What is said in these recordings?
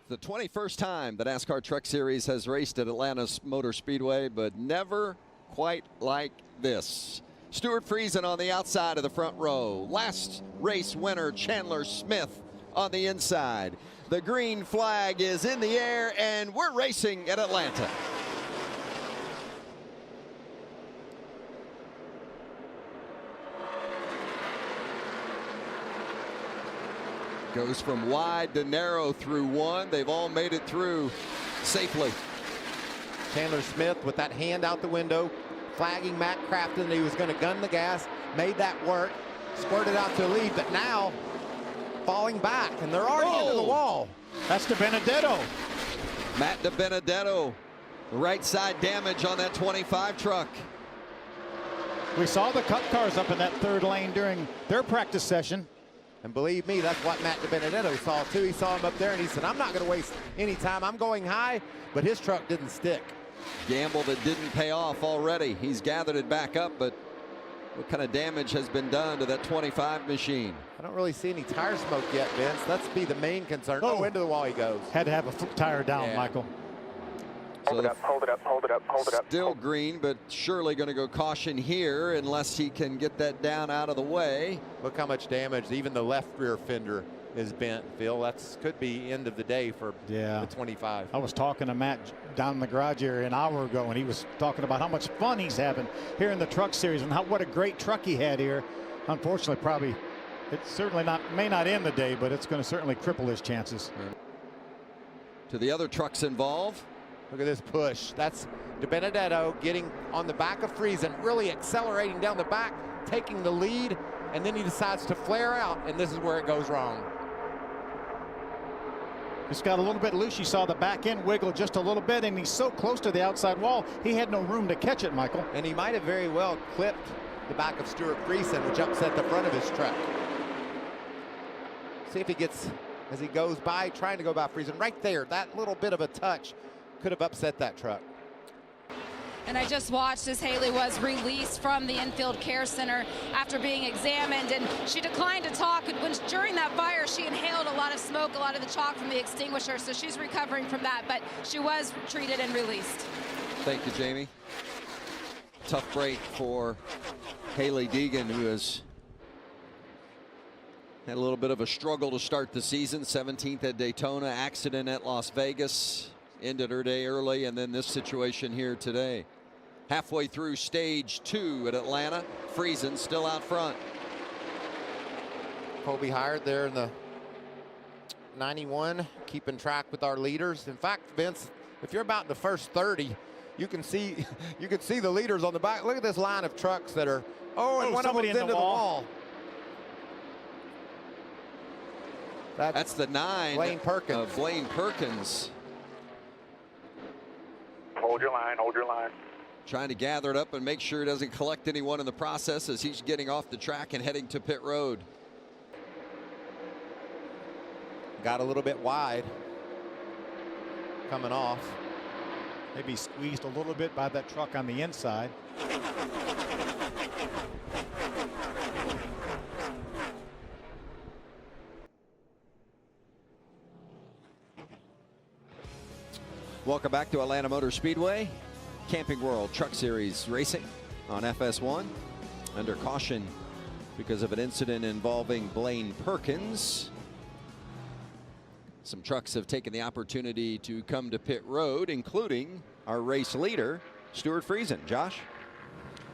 The 21st time the NASCAR Truck Series has raced at Atlanta Motor Speedway, but never quite like this. Stuart Friesen on the outside of the front row. Last race winner Chandler Smith on the inside. The green flag is in the air, and we're racing at Atlanta. Goes from wide to narrow through one. They've all made it through safely. Chandler Smith with that hand out the window, flagging Matt Crafton. He was going to gun the gas, made that work, squirted out to a lead, but now falling back, and they're already into the wall. That's DiBenedetto. Matt DiBenedetto, right side damage on that 25 truck. We saw the Cup cars up in that third lane during their practice session. And believe me, that's what Matt DiBenedetto saw too. He saw him up there and he said, I'm not going to waste any time. I'm going high, but his truck didn't stick. Gamble that didn't pay off already. He's gathered it back up, but what kind of damage has been done to that 25 machine? I don't really see any tire smoke yet, Vince. That's be the main concern. Oh, into the wall he goes. Had to have a tire down, Yeah. Michael. So Hold it up, hold it up, hold it up, hold it up. still green, but surely going to go caution here unless he can get that down out of the way. Look how much damage. Even the left rear fender is bent, Phil. That's could be end of the day for the 25. I was talking to Matt down in the garage area an hour ago, and he was talking about how much fun he's having here in the Truck Series and what a great truck he had here. Unfortunately, probably it's certainly may not end the day, but it's going to certainly cripple his chances. To the other trucks involved. Look at this push. That's DiBenedetto getting on the back of Friesen, really accelerating down the back, taking the lead, and then he decides to flare out, and this is where it goes wrong. Just got a little bit loose. You saw the back end wiggle just a little bit, and he's so close to the outside wall, he had no room to catch it, Michael. And he might have very well clipped the back of Stuart Friesen, which upset the front of his truck. See if he gets, as he goes by, trying to go by Friesen, right there, that little bit of a touch could have upset that truck. And I just watched as Haley was released from the infield care center after being examined, and she declined to talk. During that fire, she inhaled a lot of smoke, a lot of the chalk from the extinguisher, so she's recovering from that, but she was treated and released. Thank you, Jamie. Tough break for Haley Deegan, who has had a little bit of a struggle to start the season. 17th at Daytona, accident at Las Vegas. Ended her day early, and then this situation here today. Halfway through stage 2 at Atlanta. Friesen still out front. Colby Hired there in the 91, keeping track with our leaders. In fact, Vince, if you're about in the first 30, you can see the leaders on the back. Look at this line of trucks that are, and one of them's into the wall. That's the 9 Blaine Perkins. Of Blaine Perkins. Hold your line, hold your line. Trying to gather it up and make sure he doesn't collect anyone in the process as he's getting off the track and heading to pit road. Got a little bit wide coming off. Maybe squeezed a little bit by that truck on the inside. Welcome back to Atlanta Motor Speedway. Camping World Truck Series racing on FS1. Under caution because of an incident involving Blaine Perkins. Some trucks have taken the opportunity to come to pit road, including our race leader, Stuart Friesen. Josh?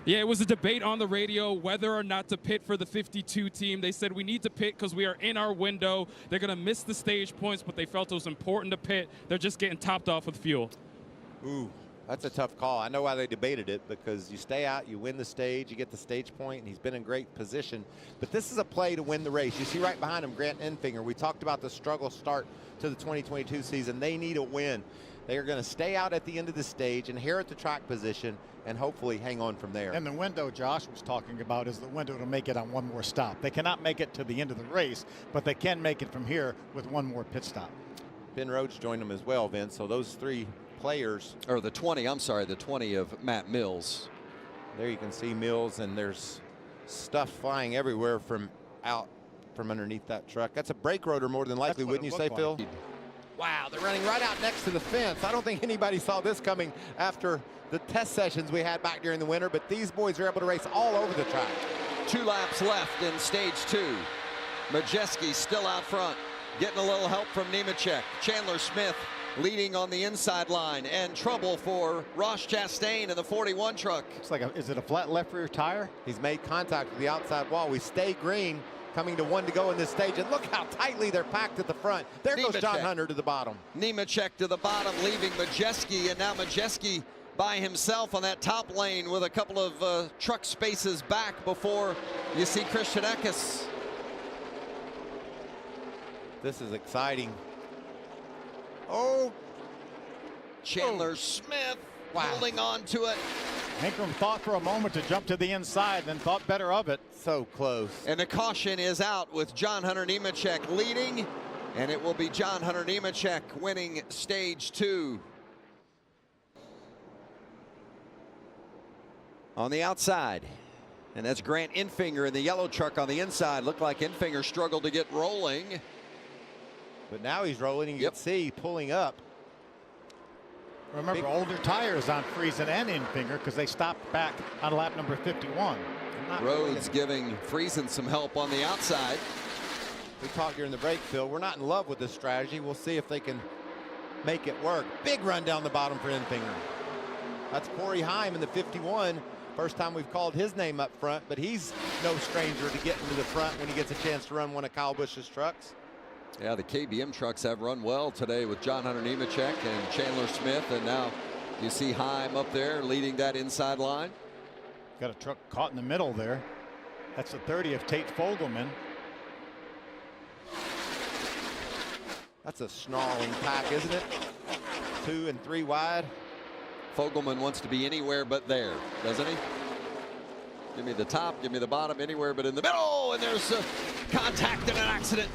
Yeah, it was a debate on the radio whether or not to pit for the 52 team. They said we need to pit because we are in our window. They're going to miss the stage points, but they felt it was important to pit. They're just getting topped off with fuel. Ooh, that's a tough call. I know why they debated it, because you stay out, you win the stage, you get the stage point, and he's been in great position. But this is a play to win the race. You see right behind him, Grant Enfinger. We talked about the struggle start to the 2022 season. They need a win. They are going to stay out at the end of the stage, inherit the track position, and hopefully hang on from there. And the window Josh was talking about is the window to make it on one more stop. They cannot make it to the end of the race, but they can make it from here with one more pit stop. Ben Rhodes joined them as well, Vince. So those three players. Or the 20, I'm sorry, the 20 of Matt Mills. There you can see Mills, and there's stuff flying everywhere from underneath that truck. That's a brake rotor more than likely, wouldn't you say, Phil? Wow, they're running right out next to the fence. I don't think anybody saw this coming after the test sessions we had back during the winter, but these boys are able to race all over the track. 2 laps left in stage 2. Majeski still out front, getting a little help from Nemechek. Chandler Smith leading on the inside line, and trouble for Ross Chastain in the 41 truck. It's like is it a flat left rear tire? He's made contact with the outside wall. We stay green, coming to 1 to go in this stage, and look how tightly they're packed at the front. There goes John Hunter to the bottom. Nemechek to the bottom, leaving Majeski, and now Majeski by himself on that top lane with a couple of truck spaces back before you see Christian Eckes. This is exciting. Oh, Chandler Smith holding on to it. Hinkram thought for a moment to jump to the inside, then thought better of it. So close. And the caution is out with John Hunter Nemechek leading, and it will be John Hunter Nemechek winning stage 2. On the outside, and that's Grant Enfinger in the yellow truck on the inside. Looked like Enfinger struggled to get rolling. But now he's rolling, and you can see pulling up. Remember, older tires on Friesen and Enfinger because they stopped back on lap number 51. Rhodes giving Friesen some help on the outside. We talked during the break, Phil. We're not in love with this strategy. We'll see if they can make it work. Big run down the bottom for Enfinger. That's Corey Heim in the 51. First time we've called his name up front, but he's no stranger to getting to the front when he gets a chance to run one of Kyle Busch's trucks. Yeah, the KBM trucks have run well today with John Hunter Nemechek and Chandler Smith, and now you see Heim up there leading that inside line. Got a truck caught in the middle there. That's the 30 of Tate Fogelman. That's a snarling pack, isn't it? 2 and 3 wide. Fogelman wants to be anywhere but there, doesn't he? Give me the top, give me the bottom, anywhere but in the middle, and there's a contact and an accident.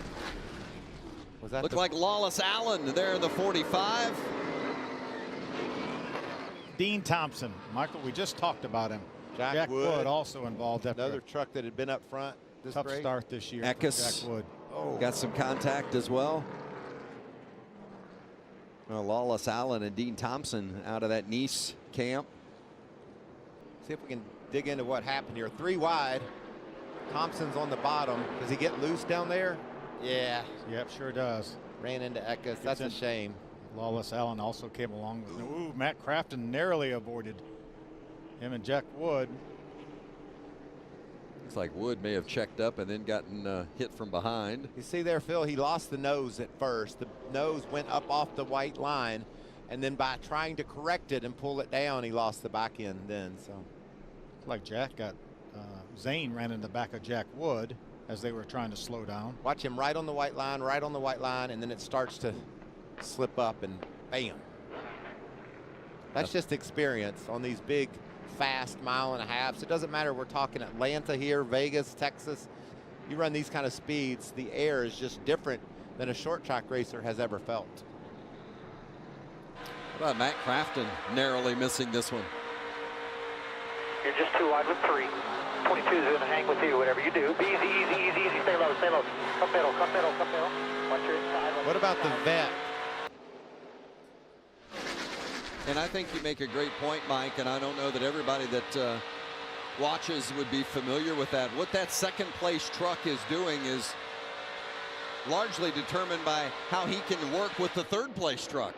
Was that looked like Lawless Allen there in the 45. Dean Thompson. Michael, we just talked about him. Jack Wood also involved after another truck that had been up front. This tough break. start this year. Eckes Jack Wood. got some contact as well. Lawless Allen and Dean Thompson out of that Nice camp. See if we can dig into what happened here. 3 wide. Thompson's on the bottom. Does he get loose down there? Yeah. Yep, sure does. Ran into Eckes. That's a shame. Lawless Allen also came along with. Ooh, Matt Crafton narrowly avoided him and Jack Wood. Looks like Wood may have checked up and then gotten hit from behind. You see there, Phil, he lost the nose at first. The nose went up off the white line, and then by trying to correct it and pull it down, he lost the back end then. So, like Jack got, Zane ran in the back of Jack Wood as they were trying to slow down. Watch him right on the white line, and then it starts to slip up and bam. That's just experience on these big, fast 1.5 miles. It doesn't matter. We're talking Atlanta here, Vegas, Texas. You run these kind of speeds, the air is just different than a short track racer has ever felt. How about Matt Crafton narrowly missing this one? You're just 2 wide with 3. 22 is going to hang with you, whatever you do. Be easy, easy, easy, easy. Stay low, stay low. Come middle, come middle, come middle. Watch your inside. What about the vet? And I think you make a great point, Mike, and I don't know that everybody that watches would be familiar with that. What that second place truck is doing is largely determined by how he can work with the third place truck.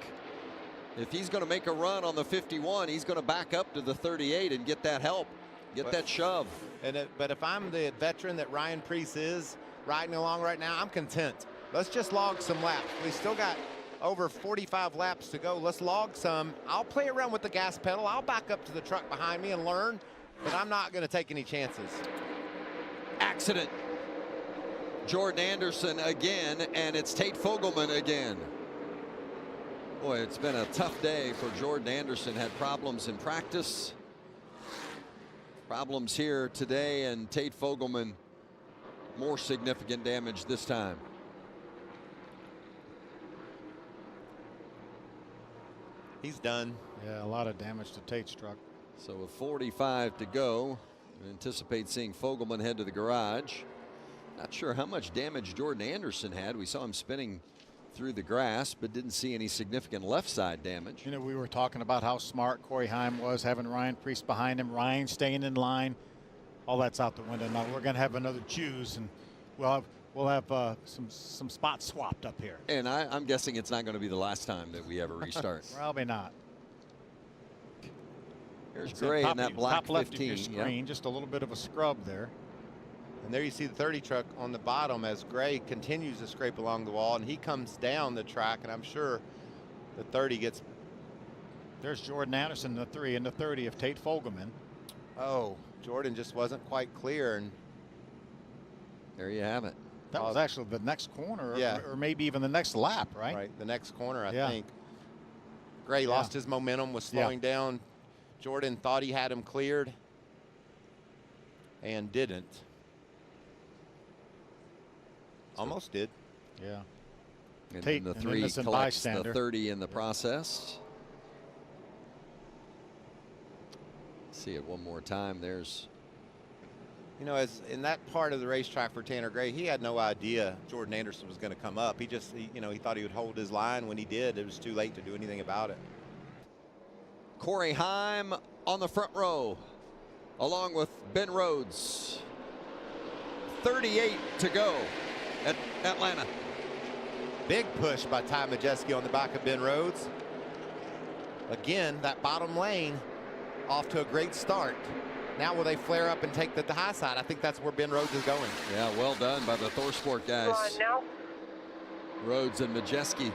If he's going to make a run on the 51, he's going to back up to the 38 and get that help, get that shove. But if I'm the veteran that Ryan Preece is riding along right now, I'm content. Let's just log some laps. We still got over 45 laps to go. Let's log some. I'll play around with the gas pedal. I'll back up to the truck behind me and learn, but I'm not going to take any chances. Accident. Jordan Anderson again, and it's Tate Fogelman again. Boy, it's been a tough day for Jordan Anderson. Had problems in practice, problems here today, and Tate Fogelman more significant damage this time. He's done. Yeah, a lot of damage to Tate's truck. So with 45 to go, we anticipate seeing Fogelman head to the garage. Not sure how much damage Jordan Anderson had. We saw him spinning through the grass, but didn't see any significant left side damage. You know, we were talking about how smart Corey Heim was, having Ryan Preece behind him, Ryan staying in line. All that's out the window now. We're going to have another choose, and we'll have some spots swapped up here. And I'm guessing it's not going to be the last time that we ever restart. Probably not. Here's Gray in that black top left 15. of your screen, just a little bit of a scrub there. And there you see the 30 truck on the bottom as Gray continues to scrape along the wall, and he comes down the track, and I'm sure the 30 gets. There's Jordan Anderson, the 3, and the 30 of Tate Fogelman. Oh, Jordan just wasn't quite clear, and there you have it. That was actually the next corner, yeah. or maybe even the next lap, right? Right, the next corner, I Yeah. think. Gray lost his momentum, was slowing down. Jordan thought he had him cleared and didn't. Almost did. Yeah. And Tate, then the an 3 innocent collects the bystander. 30 in the process. See it one more time. There's, You know, as in that part of the racetrack for Tanner Gray, he had no idea Jordan Anderson was going to come up. He just, you know, he thought he would hold his line. When he did, it was too late to do anything about it. Corey Heim on the front row, along with Ben Rhodes. 38 to go at Atlanta. Big push by Ty Majeski on the back of Ben Rhodes. Again, that bottom lane off to a great start. Now will they flare up and take the high side? I think that's where Ben Rhodes is going. Yeah, well done by the ThorSport guys. Now. Rhodes and Majeski.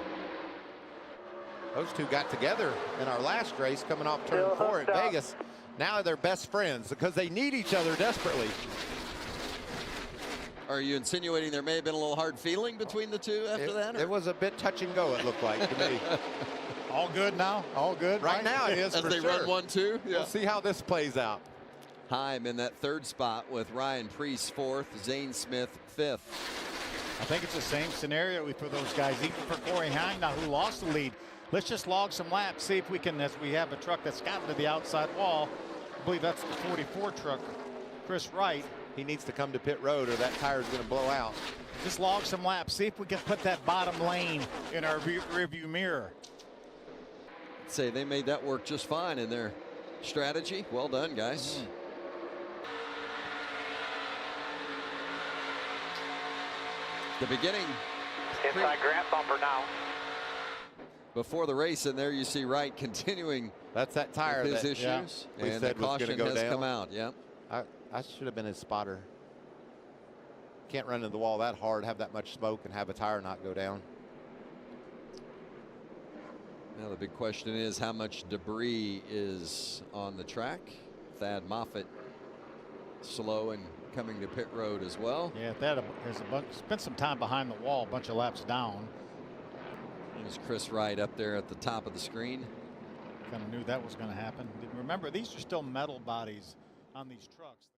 Those two got together in our last race coming off turn 4 at Vegas. Now they're best friends because they need each other desperately. Are you insinuating there may have been a little hard feeling between the two after that? It was a bit touch and go, it looked like to me. All good now? All good? Right now it is, as for they sure. run 1-2. Yeah. We'll see how this plays out. Heim in that 3rd spot with Ryan Preece 4th, Zane Smith 5th. I think it's the same scenario for those guys, even for Corey Heim now, who lost the lead. Let's just log some laps, see if we can, as we have a truck that's gotten to the outside wall. I believe that's the 44 truck, Chris Wright. He needs to come to pit road or that tire is going to blow out. Just log some laps, see if we can put that bottom lane in our rearview mirror. I'd say they made that work just fine in their strategy. Well done, guys. The beginning. Inside Grant bumper now. Before the race, and there you see Wright continuing That's that tire his that issues, we and said the was gonna caution go has down. come out. Yep. I should have been his spotter. Can't run into the wall that hard, have that much smoke, and have a tire not go down. Now the big question is how much debris is on the track. Thad Moffitt slow and coming to pit road as well. Yeah, that has spent some time behind the wall, a bunch of laps down. There's Chris Wright up there at the top of the screen. Kind of knew that was going to happen. Remember, these are still metal bodies on these trucks.